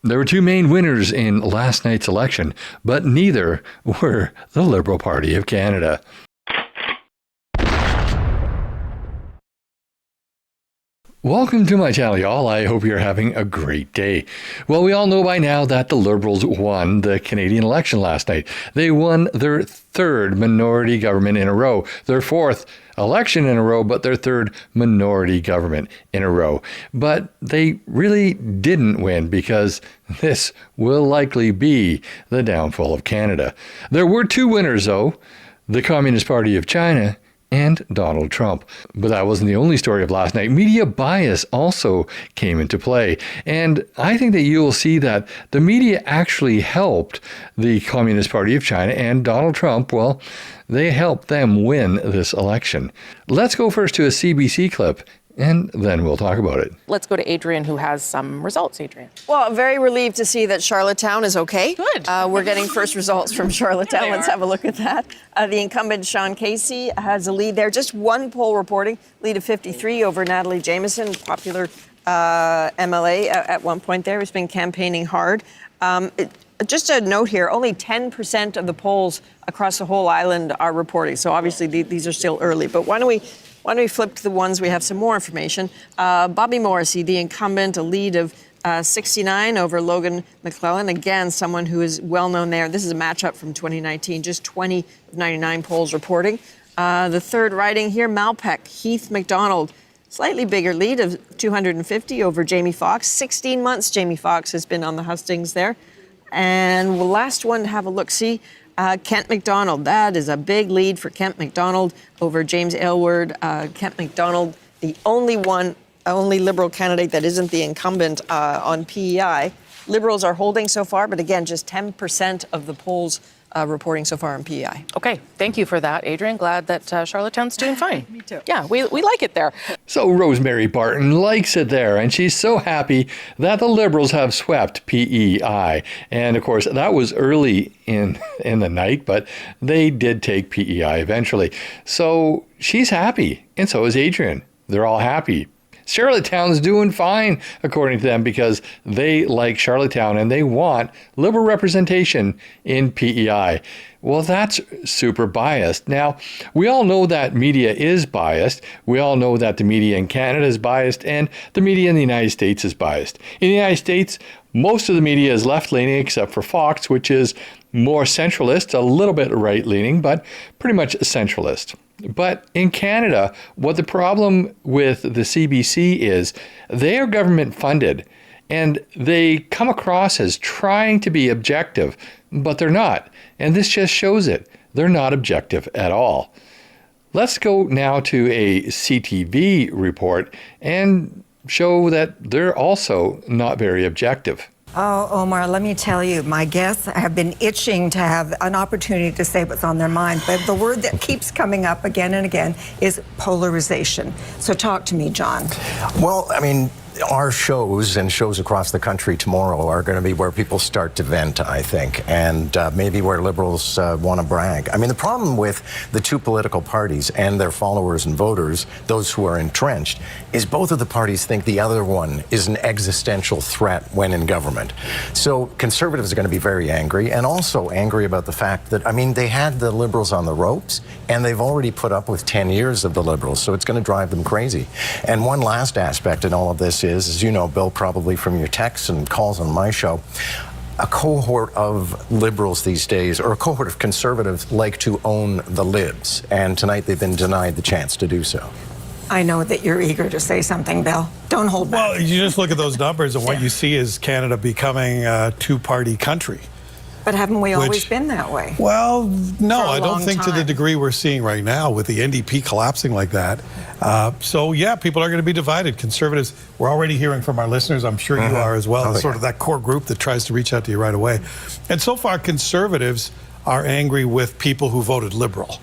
There were two main winners in last night's election, but neither were the Liberal Party of Canada. Welcome to my channel, y'all. I hope you're having a great day. Well, we all know by now that the Liberals won the Canadian election last night. They won their third minority government in a row, their fourth election in a row, but their third minority government in a row. But they really didn't win because this will likely be the downfall of Canada. There were two winners, though, the Communist Party of China and Donald Trump. But that wasn't the only story of last night. Media bias also came into play. And I think that you will see that the media actually helped the Communist Party of China and Donald Trump. Well, they helped them win this election. Let's go first to a CBC clip, and then we'll talk about it. Let's go to Adrian, who has some results. Adrian. Well, I'm very relieved to see that Charlottetown is okay. Good. We're getting first results from Charlottetown. Yeah, Let's have a look at that. The incumbent, Sean Casey, has a lead there. Just one poll reporting, lead of 53 over Natalie Jameson, popular MLA at one point there, who's been campaigning hard. Just a note here, only 10% of the polls across the whole island are reporting. So obviously these are still early. But why don't we flip to the ones we have some more information. Bobby Morrissey, the incumbent, a lead of 69 over Logan McClellan. Again, someone who is well known there. This is a matchup from 2019, just 20 of 99 polls reporting. The third riding here, Malpeque, Heath MacDonald, slightly bigger lead of 250 over Jamie Foxx. 16 months Jamie Foxx has been on the hustings there. And the last one to have a look-see, Kent MacDonald. That is a big lead for Kent MacDonald over James Aylward. Kent MacDonald, the only Liberal candidate that isn't the incumbent on PEI. Liberals are holding so far, but again, just 10% of the polls reporting so far on PEI. Okay, thank you for that, Adrian. Glad that Charlottetown's doing fine. Me too. Yeah, we like it there. So Rosemary Barton likes it there, and she's so happy that the Liberals have swept PEI. And of course, that was early in the night, but they did take PEI eventually. So she's happy, and so is Adrian. They're all happy. Charlottetown's doing fine, according to them, because they like Charlottetown and they want Liberal representation in PEI. Well, that's super biased. Now, we all know that media is biased. We all know that the media in Canada is biased and the media in the United States is biased. In the United States, most of the media is left-leaning except for Fox, which is more centralist, a little bit right-leaning, but pretty much centralist. But in Canada, what the problem with the CBC is, they are government funded and they come across as trying to be objective, but they're not. And this just shows it. They're not objective at all. Let's go now to a CTV report and show that they're also not very objective. Oh, Omar, let me tell you, my guests have been itching to have an opportunity to say what's on their mind, but the word that keeps coming up again and again is polarization. So talk to me, John. Well, I mean, our shows and shows across the country tomorrow are going to be where people start to vent, I think, and maybe where Liberals want to brag. I mean, the problem with the two political parties and their followers and voters, those who are entrenched, is both of the parties think the other one is an existential threat when in government. So Conservatives are going to be very angry, and also angry about the fact that, I mean, they had the Liberals on the ropes, and they've already put up with 10 years of the Liberals, so it's going to drive them crazy. And one last aspect in all of this is, as you know, Bill, probably from your texts and calls on my show, a cohort of Liberals these days, or a cohort of Conservatives, like to own the libs. And tonight they've been denied the chance to do so. I know that you're eager to say something, Bill. Don't hold back. Well, you just look at those numbers and what you see is Canada becoming a two-party country. But haven't we always been that way? Well, no, I don't long think to the time. degree we're seeing right now with the NDP collapsing like that. So, yeah, people are going to be divided. Conservatives, we're already hearing from our listeners, I'm sure you are as well, sort of that core group that tries to reach out to you right away. And so far, Conservatives are angry with people who voted Liberal.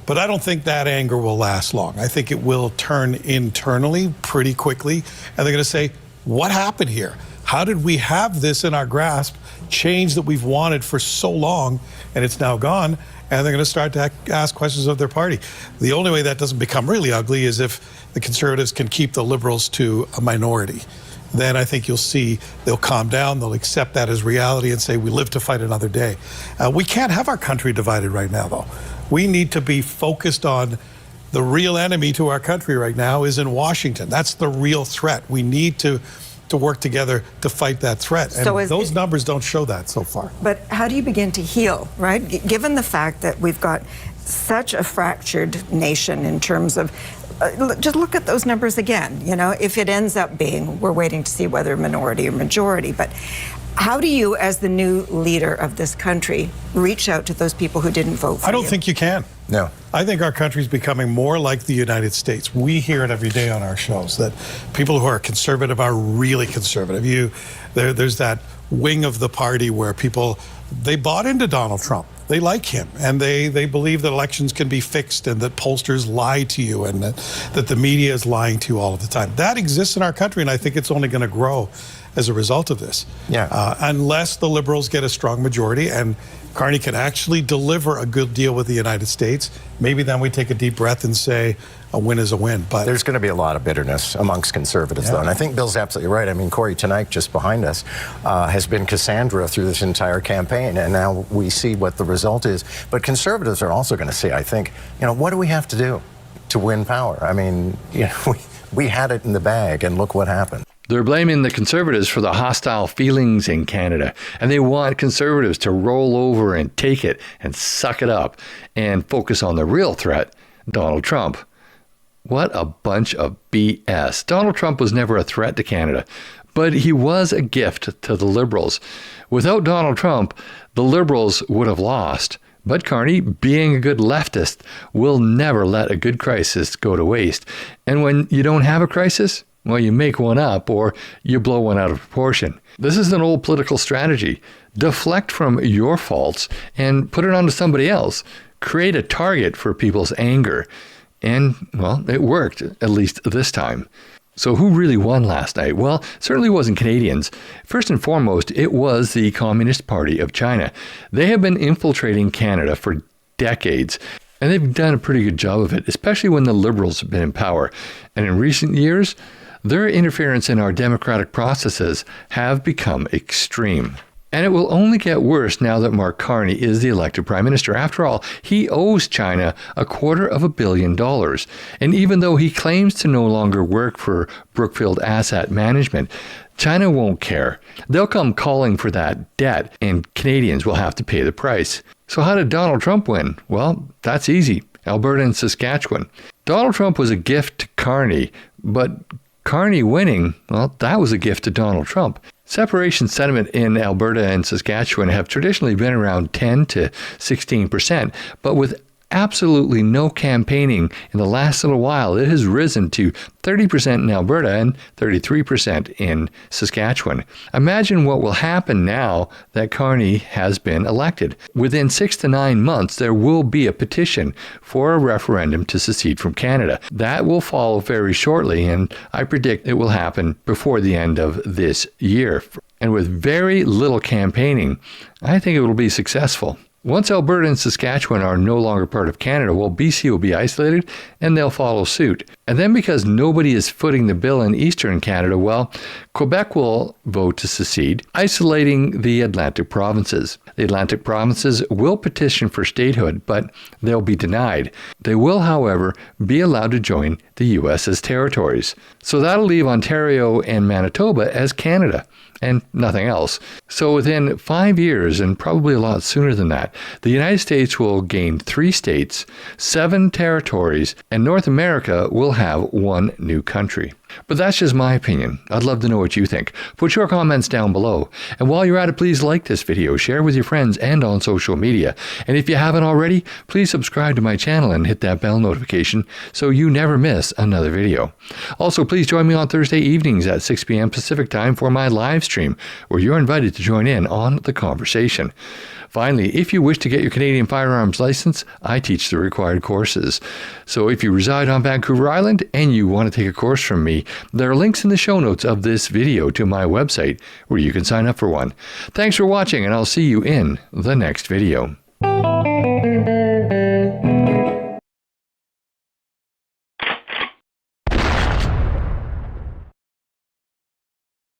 But I don't think that anger will last long. I think it will turn internally pretty quickly. And they're going to say, what happened here? How did we have this in our grasp, change that we've wanted for so long, and it's now gone? And they're going to start to ask questions of their party. The only way that doesn't become really ugly is if the Conservatives can keep the Liberals to a minority. then I think you'll see they'll calm down, they'll accept that as reality and say, we live to fight another day. We can't have our country divided right now, though. We need to be focused on the real enemy to our country right now is in Washington. That's the real threat. We need to work together to fight that threat. And those numbers don't show that so far. But how do you begin to heal, right? Given the fact that we've got such a fractured nation in terms of, just look at those numbers again. You know, if it ends up being, we're waiting to see whether minority or majority, but how do you, as the new leader of this country, reach out to those people who didn't vote for you? I don't think you can. No. I think our country's becoming more like the United States. We hear it every day on our shows that people who are conservative are really conservative. There's that wing of the party where people, they bought into Donald Trump. They like him, and they believe that elections can be fixed and that pollsters lie to you and that the media is lying to you all of the time. That exists in our country, and I think it's only going to grow as a result of this. Yeah. Unless the Liberals get a strong majority and Carney can actually deliver a good deal with the United States, maybe then we take a deep breath and say a win is a win. But there's going to be a lot of bitterness amongst conservatives, though. And I think Bill's absolutely right. I mean, Corey Tonight, just behind us, has been Cassandra through this entire campaign. And now we see what the result is. But conservatives are also going to say, I think, you know, what do we have to do to win power? I mean, you know, we had it in the bag, and look what happened. They're blaming the Conservatives for the hostile feelings in Canada, and they want Conservatives to roll over and take it and suck it up and focus on the real threat, Donald Trump. What a bunch of BS. Donald Trump was never a threat to Canada, but he was a gift to the Liberals. Without Donald Trump, the Liberals would have lost. But Carney, being a good leftist, will never let a good crisis go to waste. And when you don't have a crisis, well, you make one up or you blow one out of proportion. This is an old political strategy. Deflect from your faults and put it onto somebody else. Create a target for people's anger. And, well, it worked, at least this time. So who really won last night? Well, it certainly wasn't Canadians. First and foremost, it was the Communist Party of China. They have been infiltrating Canada for decades. And they've done a pretty good job of it, especially when the Liberals have been in power. And in recent years, their interference in our democratic processes have become extreme. And it will only get worse now that Mark Carney is the elected prime minister. After all, he owes China $250 million. And even though he claims to no longer work for Brookfield Asset Management, China won't care. They'll come calling for that debt, and Canadians will have to pay the price. So how did Donald Trump win? Well, that's easy. Alberta and Saskatchewan. Donald Trump was a gift to Carney, but Carney winning, well, that was a gift to Donald Trump. Separation sentiment in Alberta and Saskatchewan have traditionally been around 10 to 16%, but with absolutely no campaigning in the last little while, it has risen to 30% in Alberta and 33% in Saskatchewan. Imagine what will happen now that Carney has been elected. Within 6 to 9 months, there will be a petition for a referendum to secede from Canada. That will follow very shortly, and I predict it will happen before the end of this year. And with very little campaigning, I think it will be successful. Once Alberta and Saskatchewan are no longer part of Canada, well, BC will be isolated and they'll follow suit. And then because nobody is footing the bill in eastern Canada, well, Quebec will vote to secede, isolating the Atlantic provinces. The Atlantic provinces will petition for statehood, but they'll be denied. They will, however, be allowed to join the U.S. as territories. So that'll leave Ontario and Manitoba as Canada, and nothing else. So within 5 years, and probably a lot sooner than that, the United States will gain 3 states, 7 territories, and North America will have 1 new country. But that's just my opinion. I'd love to know what you think. Put your comments down below. And while you're at it, please like this video, share with your friends and on social media. And if you haven't already, please subscribe to my channel and hit that bell notification so you never miss another video. Also, please join me on Thursday evenings at 6 p.m. Pacific time for my live stream, where you're invited to join in on the conversation. Finally, if you wish to get your Canadian firearms license, I teach the required courses. So if you reside on Vancouver Island and you want to take a course from me, there are links in the show notes of this video to my website where you can sign up for one. Thanks for watching, and I'll see you in the next video.